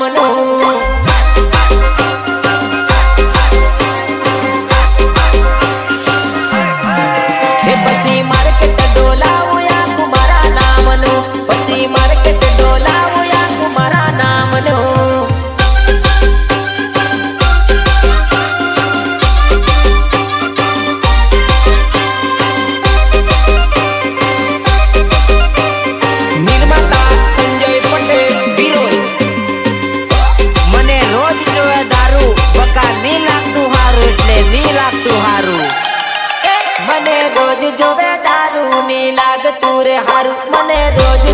નામનું પછી માર્કેટ ડોલાવું આખું મારા નામનું પછી માર્કેટ ડોલાવું આખું મારા નામનું નિર્માતા સંજય પટેલ વિરોધ મને રોજ જોવે દારૂ બકા ની લાગતું હારું એટલે ની લાગતું હારું મને રોજ જોવે દારૂ ની લાગતું રે હારું મને રોજ